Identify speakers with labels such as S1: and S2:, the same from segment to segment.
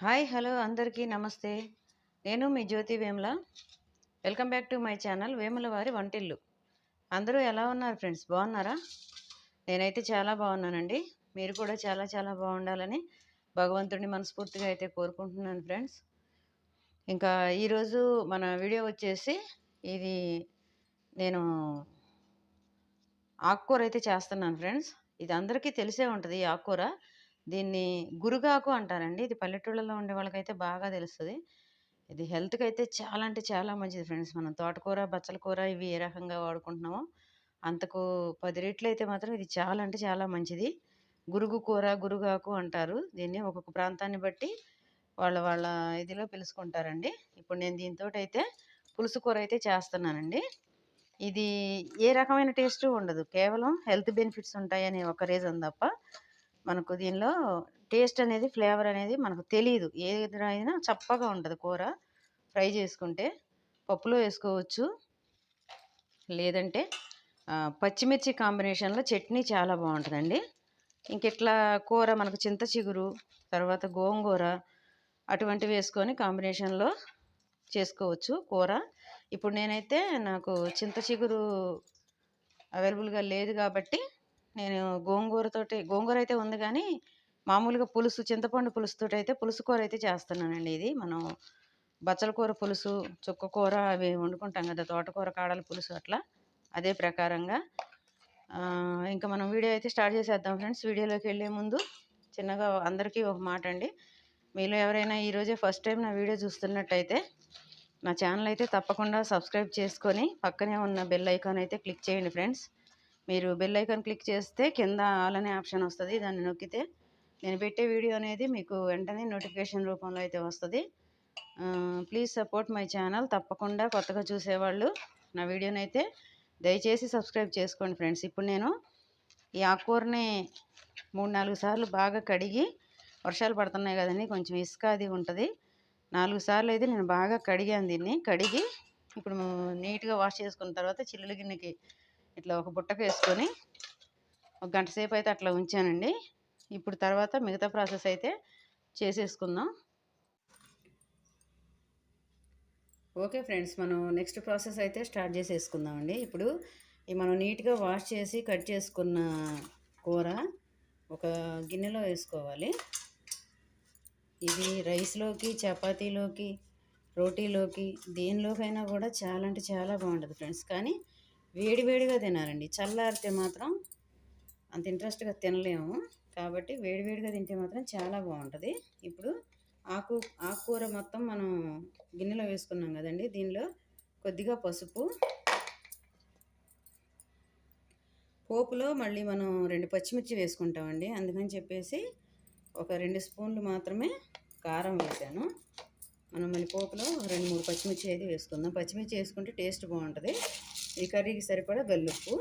S1: Hi hello అందరికీ నమస్తే. నేను మీ Jyothi Vemula. Welcome back to my channel Vemula వారి వంటిల్లు. అందరూ ఎలా ఉన్నారు ఫ్రెండ్స్? బాగున్నారా? నేనైతే చాలా బాగున్నానండి. మీరు కూడా చాలా చాలా బాగుండాలని భగవంతుడిని మనస్ఫూర్తిగా అయితే కోరుకుంటున్నాను ఫ్రెండ్స్. ఇంకా ఈరోజు మన వీడియో వచ్చేసి ఇది నేను ఆకుకూర అయితే చేస్తున్నాను ఫ్రెండ్స్. ఇది అందరికీ తెలిసే ఉంటుంది ఈ ఆకుకూర. దీన్ని గురుగాకు అంటారండి. ఇది పల్లెటూళ్ళలో ఉండే వాళ్ళకైతే బాగా తెలుస్తుంది. ఇది హెల్త్కి అయితే చాలా అంటే చాలా మంచిది ఫ్రెండ్స్. మనం తోటకూర, బచ్చల కూర ఇవి ఏ రకంగా వాడుకుంటున్నామో అంతకు 10 రెట్లు అయితే మాత్రం ఇది చాలా అంటే చాలా మంచిది. గురుగు కూర, గురుగాకు అంటారు దీన్ని. ఒక్కొక్క ప్రాంతాన్ని బట్టి వాళ్ళ వాళ్ళ ఇదిలో పిలుచుకుంటారండి. ఇప్పుడు నేను దీంతోటైతే పులుసు కూర అయితే చేస్తున్నానండి. ఇది ఏ రకమైన టేస్టు ఉండదు. కేవలం హెల్త్ బెనిఫిట్స్ ఉంటాయనే ఒక రీజన్ తప్ప మనకు దీనిలో టేస్ట్ అనేది, ఫ్లేవర్ అనేది మనకు తెలీదు. ఏదైనా చప్పగా ఉంటది కూర. ఫ్రై చేసుకుంటే పప్పులో వేసుకోవచ్చు. లేదంటే పచ్చిమిర్చి కాంబినేషన్‌లో చట్నీ చాలా బావుంటదండి. ఇంకిట్లా కూర మనకు చింత చిగురు, తర్వాత గోంగూర అటువంటివి వేసుకొని కాంబినేషన్‌లో చేసుకోవచ్చు కూర. ఇప్పుడు నేనైతే నాకు చింత చిగురు అవైలబుల్‌గా లేదు కాబట్టి నేను గోంగూర అయితే ఉంది కానీ మామూలుగా పులుసు, చింతపండు పులుసుతోటైతే పులుసు కూర అయితే చేస్తున్నానండి. ఇది మనం బచ్చల కూర పులుసు, చుక్క కూర అవి వండుకుంటాం కదా! తోటకూర కాడల పులుసు అట్లా. అదే ప్రకారంగా ఇంకా మనం వీడియో అయితే స్టార్ట్ చేసేద్దాం ఫ్రెండ్స్. వీడియోలోకి వెళ్ళే ముందు చిన్నగా అందరికీ ఒక మాట అండి. మీలో ఎవరైనా ఈరోజే ఫస్ట్ టైం నా వీడియో చూస్తున్నట్టయితే నా ఛానల్ అయితే తప్పకుండా సబ్స్క్రైబ్ చేసుకొని పక్కనే ఉన్న బెల్ ఐకాన్ అయితే క్లిక్ చేయండి ఫ్రెండ్స్. మీరు బెల్ ఐకాన్ క్లిక్ చేస్తే కింద ఆల్ అనే ఆప్షన్ వస్తుంది. దాన్ని నొక్కితే నేను పెట్టే వీడియో అనేది మీకు వెంటనే నోటిఫికేషన్ రూపంలో అయితే వస్తుంది. Please support my channel. తప్పకుండా కొత్తగా చూసేవాళ్ళు నా వీడియోని అయితే దయచేసి సబ్స్క్రైబ్ చేసుకోండి ఫ్రెండ్స్. ఇప్పుడు నేను ఈ ఆకుకూరని 3-4 సార్లు బాగా కడిగి, వర్షాలు పడుతున్నాయి కదండి, కొంచెం ఇసుక అది ఉంటుంది. 4 సార్లు అయితే నేను బాగా కడిగాను దీన్ని. కడిగి ఇప్పుడు నీట్గా వాష్ చేసుకున్న తర్వాత చిల్లుల గిన్నెకి ఇట్లా ఒక బుట్టకు వేసుకొని ఒక గంట సేపు అయితే అట్లా ఉంచానండి. ఇప్పుడు తర్వాత మిగతా ప్రాసెస్ అయితే చేసేసుకుందాం. ఓకే ఫ్రెండ్స్, మనం నెక్స్ట్ ప్రాసెస్ అయితే స్టార్ట్ చేసేసుకుందామండి. ఇప్పుడు ఈ మనం నీట్గా వాష్ చేసి కట్ చేసుకున్న కూర ఒక గిన్నెలో వేసుకోవాలి. ఇది రైస్లోకి, చపాతీలోకి, రోటీలోకి దేనిలోకైనా కూడా చాలా అంటే చాలా బాగుంటుంది ఫ్రెండ్స్. కానీ వేడివేడిగా తినాలండి. చల్లారితే మాత్రం అంత ఇంట్రెస్ట్గా తినలేము. కాబట్టి వేడివేడిగా తింటే మాత్రం చాలా బాగుంటుంది. ఇప్పుడు ఆకుకూర మొత్తం మనం గిన్నెలో వేసుకున్నాం కదండి. దీనిలో కొద్దిగా పసుపు, పోపులో మళ్ళీ మనం 2 పచ్చిమిర్చి వేసుకుంటామండి. అందుకని చెప్పేసి ఒక 2 స్పూన్లు మాత్రమే కారం వేసాను. మనం మళ్ళీ పోపులో 2-3 పచ్చిమిర్చి అయితే వేసుకుందాం. పచ్చిమిర్చి వేసుకుంటే టేస్ట్ బాగుంటుంది. ఈ కర్రీకి సరిపడా గల్లుప్పు.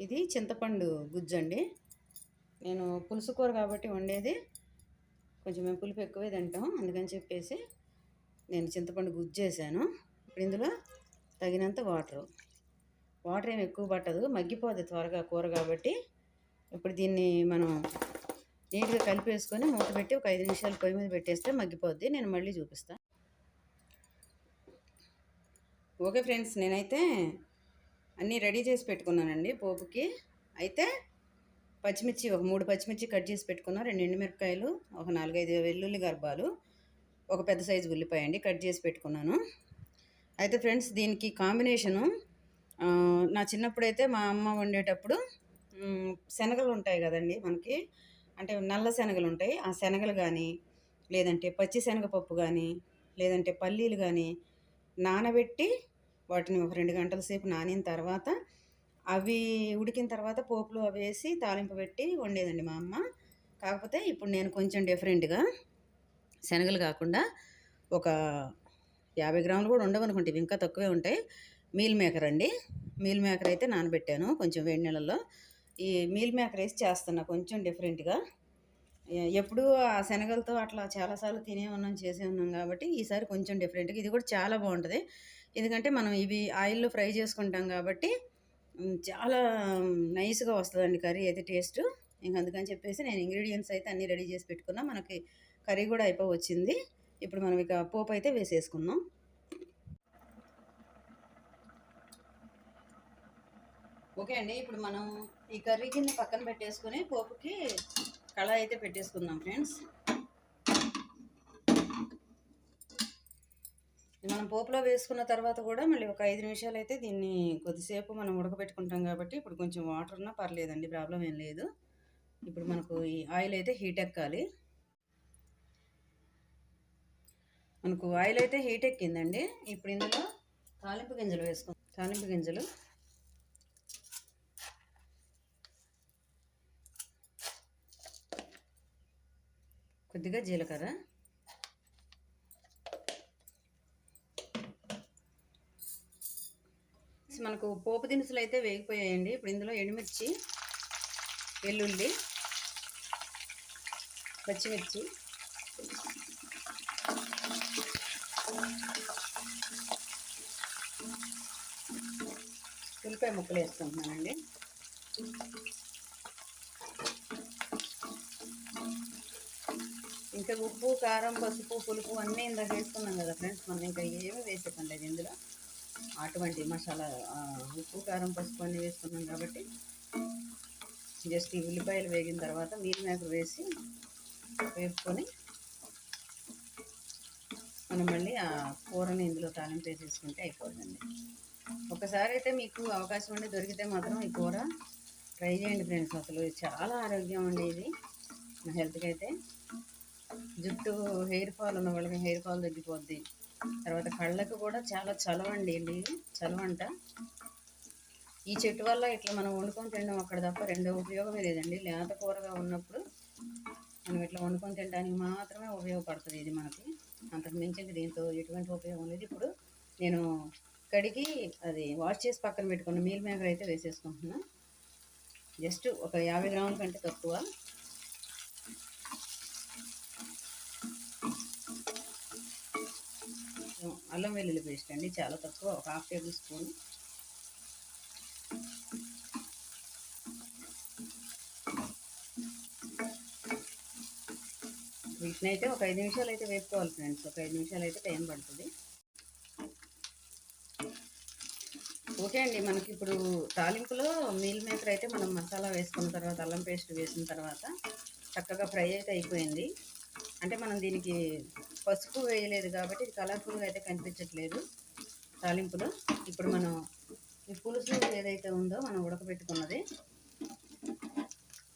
S1: ఇది చింతపండు గుజ్జండి. నేను పులుసు కూర కాబట్టి వండేది కొంచెం మేము పులుపు ఎక్కువే తింటాం. అందుకని చెప్పేసి నేను చింతపండు గుజ్జు వేసాను. ఇప్పుడు ఇందులో తగినంత వాటర్ ఏమి ఎక్కువ పట్టదు, మగ్గిపోద్ది త్వరగా కూర కాబట్టి. ఇప్పుడు దీన్ని మనం నీట్గా కలిపేసుకొని మూత పెట్టి ఒక 5 నిమిషాలు పొయ్యి మీద పెట్టేస్తే మగ్గిపోద్ది. నేను మళ్ళీ చూపిస్తాను. ఓకే ఫ్రెండ్స్, నేనైతే అన్నీ రెడీ చేసి పెట్టుకున్నానండి పోపుకి. అయితే పచ్చిమిర్చి ఒక 3 పచ్చిమిర్చి కట్ చేసి పెట్టుకున్నా, 2 ఎండుమిరపకాయలు, ఒక 4-5 వెల్లుల్లి గర్భాలు, ఒక పెద్ద సైజు ఉల్లిపాయ అండి కట్ చేసి పెట్టుకున్నాను. అయితే ఫ్రెండ్స్, దీనికి కాంబినేషను నా చిన్నప్పుడైతే మా అమ్మ వండేటప్పుడు శనగలు ఉంటాయి కదండి మనకి, అంటే నల్ల శనగలు ఉంటాయి. ఆ శనగలు కానీ, లేదంటే పచ్చి శనగపప్పు కానీ, లేదంటే పల్లీలు కానీ నానబెట్టి వాటిని ఒక 2 గంటల సేపు నానిన తర్వాత అవి ఉడికిన తర్వాత పోపులో అవి వేసి తాలింపు పెట్టి వండేదండి మా అమ్మ. కాకపోతే ఇప్పుడు నేను కొంచెం డిఫరెంట్గా శనగలు కాకుండా ఒక 50 గ్రాములు కూడా ఉండవనుకుంటే, ఇవి ఇంకా తక్కువే ఉంటాయి, మీల్ మేకర్ అండి. మీల్ మేకర్ అయితే నానబెట్టాను కొంచెం వేడి నీళ్ళల్లో. ఈ మీల్ మేకర్ వేసి చేస్తున్నా కొంచెం డిఫరెంట్గా. ఎప్పుడూ ఆ శనగలతో అట్లా చాలాసార్లు తినే ఉన్నాం, చేసే ఉన్నాం కాబట్టి ఈసారి కొంచెం డిఫరెంట్గా. ఇది కూడా చాలా బాగుంటుంది. ఎందుకంటే మనం ఇవి ఆయిల్లో ఫ్రై చేసుకుంటాం కాబట్టి చాలా నైస్గా వస్తుందండి కర్రీ అయితే టేస్ట్. ఇంక అందుకని చెప్పేసి నేను ఇంగ్రీడియంట్స్ అయితే అన్నీ రెడీ చేసి పెట్టుకున్నా. మనకి కర్రీ కూడా అయిపోవచ్చింది. ఇప్పుడు మనం ఇక పోపు అయితే వేసేసుకుందాం. ఓకే అండి, ఇప్పుడు మనం ఈ కర్రీ కింద పక్కన పెట్టేసుకుని పోపుకి కళాయి అయితే పెట్టేసుకుందాం ఫ్రెండ్స్. మనం పోపులో వేసుకున్న తర్వాత కూడా మళ్ళీ ఒక 5 నిమిషాలు అయితే దీన్ని కొద్దిసేపు మనం ఉడకబెట్టుకుంటాం కాబట్టి ఇప్పుడు కొంచెం వాటర్ ఉన్నా పర్లేదండి, ప్రాబ్లం ఏం లేదు. ఇప్పుడు మనకు ఈ ఆయిల్ అయితే హీట్ ఎక్కాలి. మనకు ఆయిల్ అయితే హీట్ ఎక్కిందండి. ఇప్పుడు ఇందులో తాలింపు గింజలు వేసుకుందాం. తాలింపు గింజలు, కొద్దిగా జీలకర్ర, మనకు పోపు దినుసులు అయితే వేగిపోయాయండి. ఇప్పుడు ఇందులో ఎండుమిర్చి, వెల్లుల్లి, పచ్చిమిర్చి, ఉల్లిపాయ ముక్కలు వేసుకుంటున్నానండి. ఇంకా ఉప్పు, కారం, పసుపు, పులుపు అన్నీ ఇందాక వేసుకున్నాం కదా ఫ్రెండ్స్. మనం ఇంకా ఏమీ వేసేకండి ఇందులో. అటువంటి మసాలా ఉప్పు, కారం, పసుపు అన్నీ వేసుకున్నాం కాబట్టి జస్ట్ ఈ ఉల్లిపాయలు వేగిన తర్వాత మీల్ మేకర్ వేసి వేపుకొని మనం మళ్ళీ ఆ కూరని ఇందులో తాలింపు వేసేసుకుంటే అయిపోతుందండి. ఒకసారి అయితే మీకు అవకాశం ఉండి దొరికితే మాత్రం ఈ కూర ట్రై చేయండి ఫ్రెండ్స్. అసలు చాలా ఆరోగ్యం అండి ఇది నా హెల్త్కి అయితే. జుట్టు హెయిర్ ఫాల్ ఉన్న వాళ్ళకి హెయిర్ ఫాల్ తగ్గిపోద్ది. తర్వాత కళ్ళకు కూడా చాలా చలవండి ఇది, చలవంట. ఈ చెట్టు వల్ల ఇట్లా మనం వండుకొని తినడం అక్కడ తప్ప రెండో ఉపయోగమే లేదండి. లేత కూరగా ఉన్నప్పుడు మనం ఇట్లా వండుకొని తినడానికి మాత్రమే ఉపయోగపడుతుంది ఇది మనకి. అంతకు మించి దీంతో ఎటువంటి ఉపయోగం లేదు. ఇప్పుడు నేను కడిగి అది వాష్ చేసి పక్కన పెట్టుకున్న మీల్ మేకర్ అయితే వేసేసుకుంటున్నా. జస్ట్ ఒక 50 గ్రాముల కంటే తక్కువ. అల్లం వెల్లుల్లి పేస్ట్ అండి, చాలా తక్కువ, ఒక 1/2 టేబుల్ స్పూన్. వీటిని అయితే ఒక 5 నిమిషాలు అయితే వేపుకోవాలి ఫ్రెండ్స్. ఒక 5 నిమిషాలు అయితే టైం పడుతుంది. ఓకే అండి, మనకి ఇప్పుడు తాలింపులో మీల్ మేకర్ అయితే మనం మసాలా వేసుకున్న తర్వాత అల్లం పేస్ట్ వేసిన తర్వాత చక్కగా ఫ్రై అయితే అయిపోయింది. అంటే మనం దీనికి పసుపు వేయలేదు కాబట్టి ఇది కలర్ఫుల్గా అయితే కనిపించట్లేదు తాలింపులో. ఇప్పుడు మనం ఈ పులుసు ఏదైతే ఉందో మనం ఉడకబెట్టుకున్నది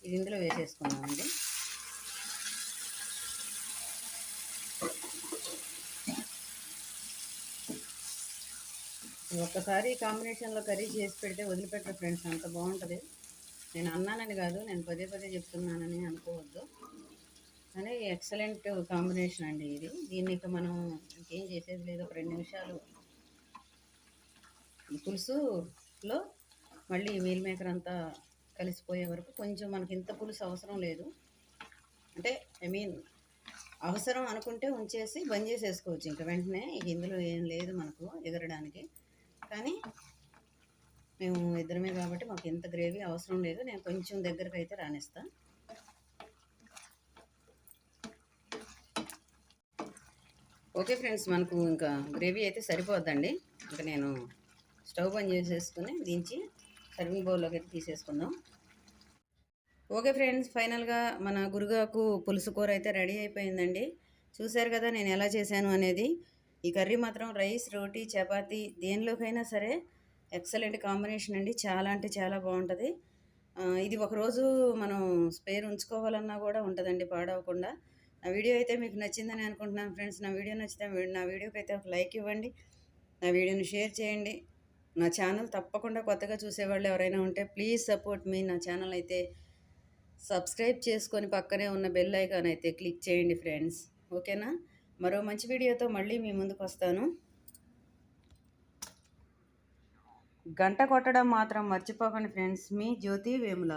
S1: ఇది ఇందులో వేసేసుకున్నామండి. ఒక్కసారి కాంబినేషన్లో కర్రీ చేసి పెడితే వదిలిపెట్టరు ఫ్రెండ్స్, అంత బాగుంటుంది. నేను అన్నానని కాదు, నేను పదే పదే చెప్తున్నానని అనుకోవద్దు, కానీ ఎక్సలెంట్ కాంబినేషన్ అండి ఇది. దీన్ని ఇక మనం ఇంకేం చేసేది లేదు. ఒక 2 నిమిషాలు ఈ పులుసులో మళ్ళీ మీల్ మేకర్ అంతా కలిసిపోయే వరకు, కొంచెం మనకి ఇంత పులుసు అవసరం లేదు. అంటే అవసరం అనుకుంటే ఉంచేసి బంద్ చేసేసుకోవచ్చు ఇంకా వెంటనే. ఇందులో ఏం లేదు మనకు ఎగరడానికి. కానీ మేము ఇద్దరమే కాబట్టి మాకు ఇంత గ్రేవీ అవసరం లేదు. నేను కొంచెం దగ్గరకు అయితే రానిస్తాను. ఓకే ఫ్రెండ్స్, మనకు ఇంకా గ్రేవీ అయితే సరిపోద్దండి. ఇంకా నేను స్టవ్ బంద్ చేసేసుకుని దించి సర్వింగ్ బౌల్లోకి అయితే తీసేసుకుందాం. ఓకే ఫ్రెండ్స్, ఫైనల్గా మన గురుగాకు పులుసు కూర అయితే రెడీ అయిపోయిందండి. చూశారు కదా నేను ఎలా చేశాను అనేది. ఈ కర్రీ మాత్రం రైస్, రోటీ, చపాతీ దేనిలోకైనా సరే ఎక్సలెంట్ కాంబినేషన్ అండి. చాలా అంటే చాలా బాగుంటుంది. ఇది ఒకరోజు మనం స్పేర్ ఉంచుకోవాలన్నా కూడా ఉంటుందండి పాడవకుండా. నా వీడియో అయితే మీకు నచ్చిందని అనుకుంటున్నాను ఫ్రెండ్స్. నా వీడియో నచ్చితే నా వీడియోకి అయితే ఒక లైక్ ఇవ్వండి, నా వీడియోని షేర్ చేయండి. నా ఛానల్ తప్పకుండా కొత్తగా చూసేవాళ్ళు ఎవరైనా ఉంటే ప్లీజ్ సపోర్ట్ మీ. నా ఛానల్ అయితే సబ్స్క్రైబ్ చేసుకొని పక్కనే ఉన్న బెల్ ఐకాన్ అయితే క్లిక్ చేయండి ఫ్రెండ్స్. ఓకేనా? మరో మంచి వీడియోతో మళ్ళీ మీ ముందుకు వస్తాను. గంట కొట్టడం మాత్రం మర్చిపోకండి ఫ్రెండ్స్. మీ జ్యోతి వేముల.